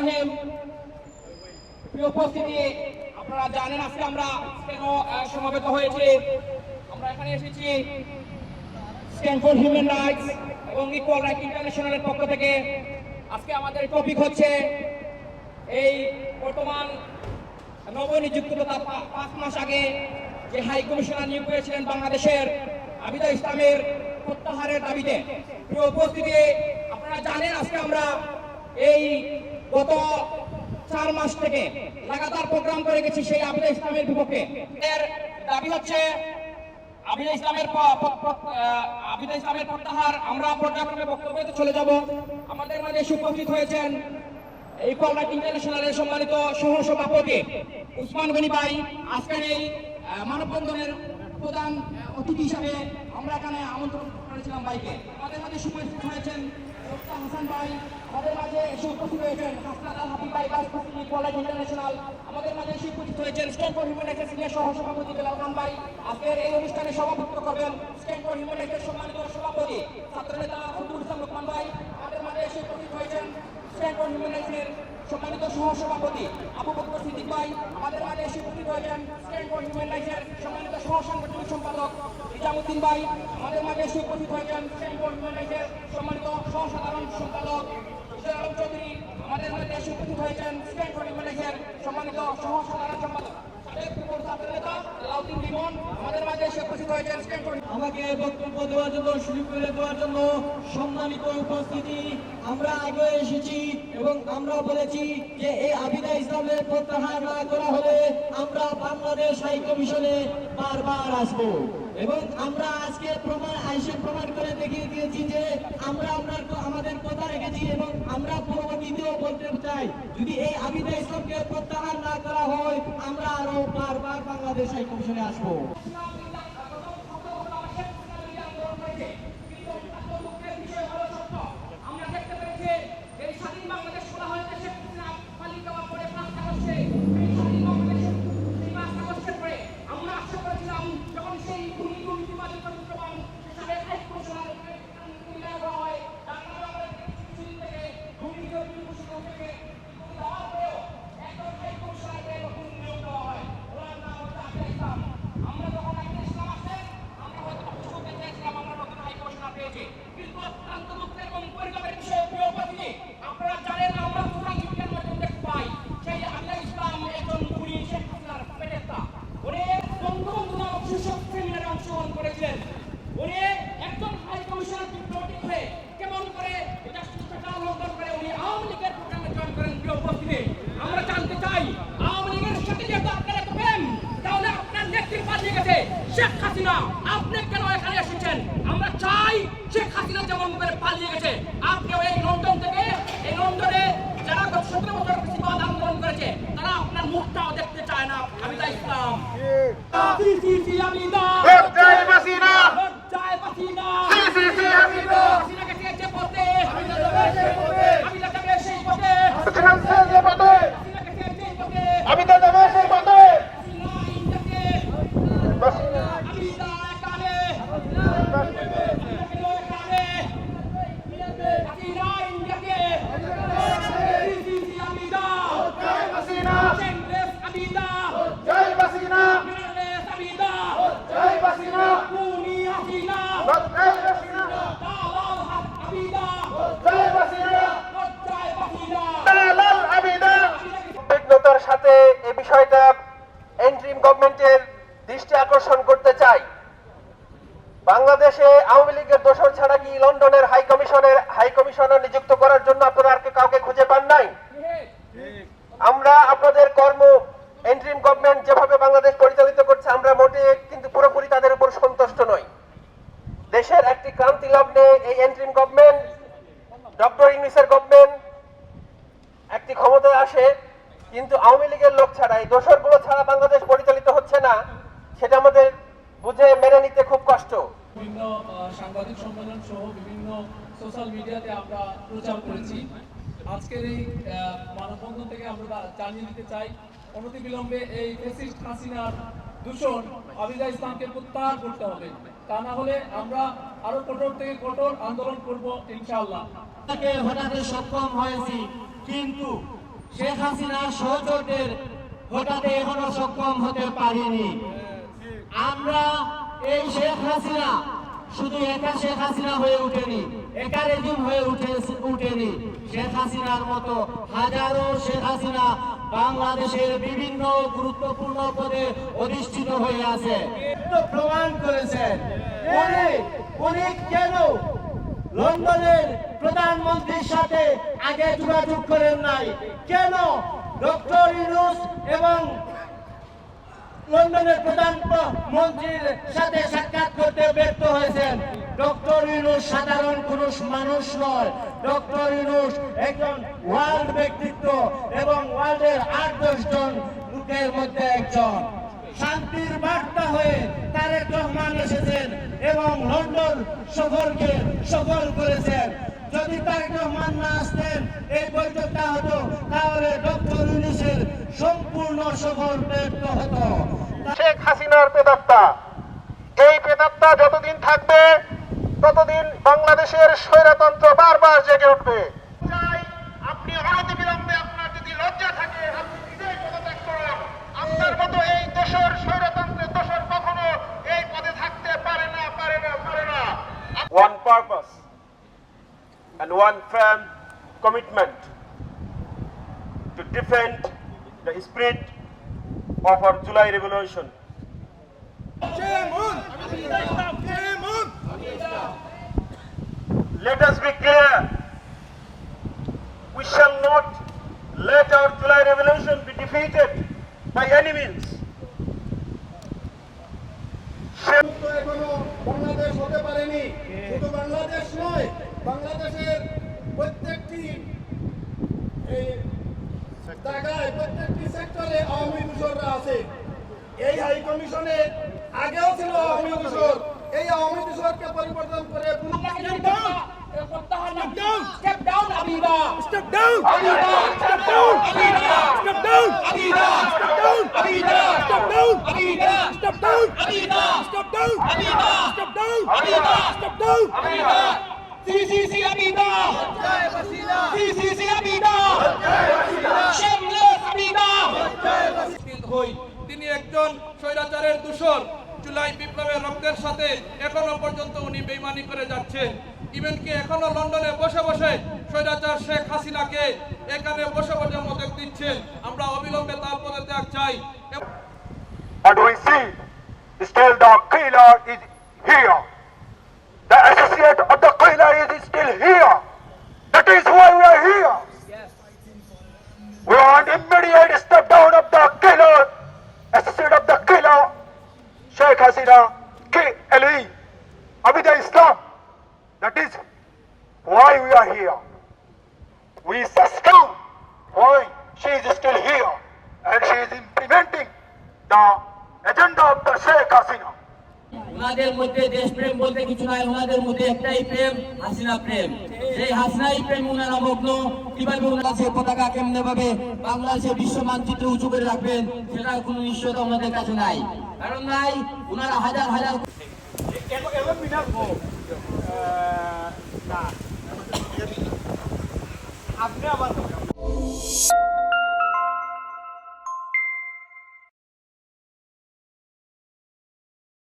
রহিম। প্রিয় উপস্থিতি, আপনারা জানেন আজকে আমরা কেন সমাবেত হয়েছি। আমরা এখানে এসেছি স্ট্যান্ড ফর হিউম্যান রাইটস এবং ইকুয়াল রাইট ইন্টারন্যাশনালের পক্ষ থেকে। আজকে আমাদের টপিক হচ্ছে এই বর্তমান নবনিযুক্ত 5 মাস আগে যে হাই কমিশনার নিয়োগ করেছিলেন বাংলাদেশের আবিদা ইসলামের প্রত্যাহারের দাবিতে। প্রিয় উপস্থিতি, আপনারা জানেন আজকে আমরা এই গত 4 মাস থেকে লাগাতার প্রোগ্রাম করে গেছি সেই আবিদা ইসলামের বিপক্ষে। এর দাবি হচ্ছে আবিদা ইসলামের প্রত্যাহার। আমরা পর্যায়ক্রমে বক্তব্যে চলে যাব। আমাদের মাঝে উপস্থিত হয়েছেন ইকুয়াল রাইট ইন্টারন্যাশনালের সম্মানিত সহ সভাপতি উসমান গনি ভাই। আজকের এই মানববন্ধনের প্রধান অতিথি হিসাবে আমরা এখানে আমন্ত্রণ করেছিলাম ভাইকে। আমাদের মাঝে উপস্থিত হয়েছেন হাসান ভাই, আমাদের মাঝে উপস্থিত হয়েছেন হাসনাত আল হাবিব ভাই, vice president equal right international. আমাদের মাঝে উপস্থিত হয়েছেন stand for human rights senior সহ সভাপতি বেলাল খান ভাই। আজকের এই অনুষ্ঠানে সভাপতিত্ব করবেন স্ট্যান্ড ফর হিউম্যান রাইটসের সম্মানিত সভাপতি ছাত্রনেতা ফজলুল ইসলাম লোকমান ভাই। আমাদের মাঝে উপস্থিত হয়েছেন স্ট্যান্ড ফর হিউম্যান রাইটসের সম্মানিত সহ সভাপতি আবু বকর সিদ্দিক ভাই। আমাদের মাঝে উপস্থিত হয়েছেন স্ট্যান্ড ফর হিউম্যান রাইটসের সম্মানিত সহ সাংগঠনিক সম্পাদক নিজামুদ্দিন ভাই। আমাদের মাঝে উপস্থিত হয়েছেন স্ট্যান্ড ফর হিউম্যান রাইটসের সম্মানিত সহ সাধারণ সম্পাদক আলম চৌধুরী। আমাদের মাঝে উপস্থিত হয়েছেন স্ট্যান্ড ফর হিউম্যান রাইটসের সম্মানিত সহ সাধারণ সম্পাদক আমাদের মাঝে উপস্থিত হয়েছেন স্ট্যান্ড ফর। আমাকে বক্তব্য দেওয়ার জন্য, সুযোগ করে দেওয়ার জন্য সম্মানিত উপস্থিতি, আমরা আগে এসেছি এবং আমরা বলেছি যে এই আবিদা ইসলামের প্রত্যাহার না করা হলে আমরা বাংলাদেশ হাই কমিশনে বারবার আসবো এবং আমরা আজকে প্রমাণ করে দেখিয়ে দিয়েছি যে আমরা আমাদের কথা রেখেছি এবং আমরা পরবর্তীতেও বলতে চাই, যদি এই আবিদা ইসলামকে প্রত্যাহার না করা হয় আমরা আরো বারবার বাংলাদেশ হাই কমিশনে আসবো। শেখ হাসিনা আপনি কেন এখানে এসেছেন? আমরা চাই শেখ হাসিনা যেমন করে পালিয়ে গেছে আপনিও এই লন্ডন থেকে, এই লন্ডনে যারা 17 বছর প্রতিবাদ আন্দোলন করেছে তারা আপনার মুখটাও দেখতে চায় না। আবিদা ইসলাম আবিদা জয় হাসিনা, জয় হাসিনা, হাসিনা হাসিনাকে চেয়েছে পথে, আবিদা যাবে সেই পথে, আবিদা যাবে সেই পথে, আবিদা যাবে সেই পথে। সাথে এই বিষয়টা ইন্টারিম গভর্নমেন্টের দৃষ্টি আকর্ষণ করতে চাই। বাংলাদেশে আওয়ামী লীগের দোসর ছাড়া কি লন্ডনের হাই কমিশনার নিযুক্ত করার জন্য আপনারা আর কাউকে খুঁজে পান নাই? আমরা আপনাদের ইন্টারিম গভর্নমেন্ট যেভাবে বাংলাদেশ পরিচালিত করছে আমরা মোটে কিন্তু পুরোপুরি তাদের উপর সন্তুষ্ট নই। দেশের একটি ক্রান্তি লগ্নে এই ইন্টারিম গভর্নমেন্ট, ডক্টর ইউনূসের গভর্নমেন্ট একটি ক্ষমতায় আসে, কিন্তু আওয়ামী লীগের লোক ছাড়া, এই দোসরগুলো ছাড়া বাংলাদেশ পরিচালিত হচ্ছে না, সেটা আমাদের বুঝে মেনে নিতে খুব কষ্ট। বিভিন্ন সাংবাদিক সম্মেলন সহ বিভিন্ন সোশ্যাল মিডিয়াতে আমরা প্রচার করেছি। আজকের এই মানববন্ধন থেকে আমরা জানিয়ে দিতে চাই, অনতিবিলম্বে এই ফ্যাসিস্ট হাসিনার দূষণ আবিদা ইসলামকে প্রত্যাহার করতে হবে। তা না হলে আমরা আরো কঠোর থেকে কঠোর আন্দোলন করব ইনশাআল্লাহ। হটাতে সক্ষম হয়েছি, কিন্তু শেখ হাসিনার সহচরদের হটাতে এখনো সক্ষম হতে পারিনি। আমরা এই শেখ হাসিনা শুধু একা শেখ হাসিনা হয়ে উঠেনি, একা রেজিম হয়ে উঠেনি। শেখ হাসিনার মতো হাজারো শেখ হাসিনা বাংলাদেশের বিভিন্ন গুরুত্বপূর্ণ পদে অধিষ্ঠিত হয়ে আছে। প্রমাণ করেছেন উনি কেন লন্ডনের প্রধানমন্ত্রীর সাথে আগে যোগাযোগ করেন নাই, কেন ডক্টর ইউনূস এবং লন্ডনের প্রধানমন্ত্রীর সাথে সাক্ষাৎ করতে ব্যর্থ হয়েছেন। ডক্টর ইউনূস সাধারণ কোন মানুষ নয়, ডক্টর ইউনূস একজন ওয়ার্ল্ড ব্যক্তিত্ব এবং ওয়ার্ল্ডের 8-10 জন লোকের মধ্যে একজন। শান্তির বার্তা হয়ে তারেক রহমান এসেছেন এবং লন্ডন সফরকে সফল করেছেন। যদি তারেক রহমান না আসতেন, এই বৈঠকটা হতো, তাহলে ডক্টর ইউনূসের সম্পূর্ণ সফর ব্যর্থ হতো। শেখ হাসিনার প্রেতাত্মা, এই প্রেতাত্মা যতদিন থাকবে ততদিন বাংলাদেশের স্বৈরতন্ত্র বারবার জেগে উঠবে। চাই আপনি অনতিবিলম্বে, আপনার যদি লজ্জা থাকে আপনি নিজেই পদত্যাগ করুন। আপনার মতো এই দেশের স্বৈরতন্ত্রের দোষর কখনো এই পদে থাকতে পারে না। One purpose and one firm commitment to defend the spirit of our July Revolution. Let us be clear. We shall not let our July Revolution be defeated by any means. এখনো বাংলাদেশ হতে পারেনি। শুধু বাংলাদেশ নয়, বাংলাদেশের প্রত্যেকটি জায়গায়, প্রত্যেকটি সেক্টরে আওয়ামী দূষররা আছে। এই হাই কমিশনে আগেও ছিল আওয়ামী দূষর। এই আওয়ামী দূষরকে পরিবর্তন করে Step down, Abida! Step down! Abida! Step down! Abida! Step down! Abida! Step down! Abida! Step down! Abida! Step down! Abida! Step down! Abida! Step down! Abida! Step down! Abida! CCC Abida! CCC Abida! Shameless Abida! হই তিনি একজন স্বৈরাচারের দূষর। জুলাই বিপ্লবের রক্তের সাথে এখনো পর্যন্ত উনি বেইমানি করে যাচ্ছেন। ইভেনকি এখনো লন্ডনে বসে বসে স্বৈরাচার শেখ হাসিনাকে এখানে বসে বসে মদত দিচ্ছেন। আমরা অবিলম্বে তার পদত্যাগ চাই। And we see still the killer is here. The associate of the killer is still here. That is why we are here. We want immediate step down of the killer, associate of the killer, Sheikh Hasina, KLE, Abida Islam. That is why we are here. We suspect why she is still here and she is implementing the agenda of the Sheikh Hasina. ওনাদের মধ্যে দেশপ্রেম বলতে কিছু নাই, ওনাদের মধ্যে একটাই প্রেম, হাসিনা প্রেম। সেই হাসিনাই প্রেম ওনারা মগ্ন। কিভাবে ওনারা সে পতাকা কেমনে ভাবে বাংলাদেশের বিশ্ব মানচিত্রে উঁচু করে রাখবেন, সেটার কোনো নিশ্চয়তা ওনাদের কাছে নাই। কারণ নাই, ওনারা হাজার হাজার আপনি আবার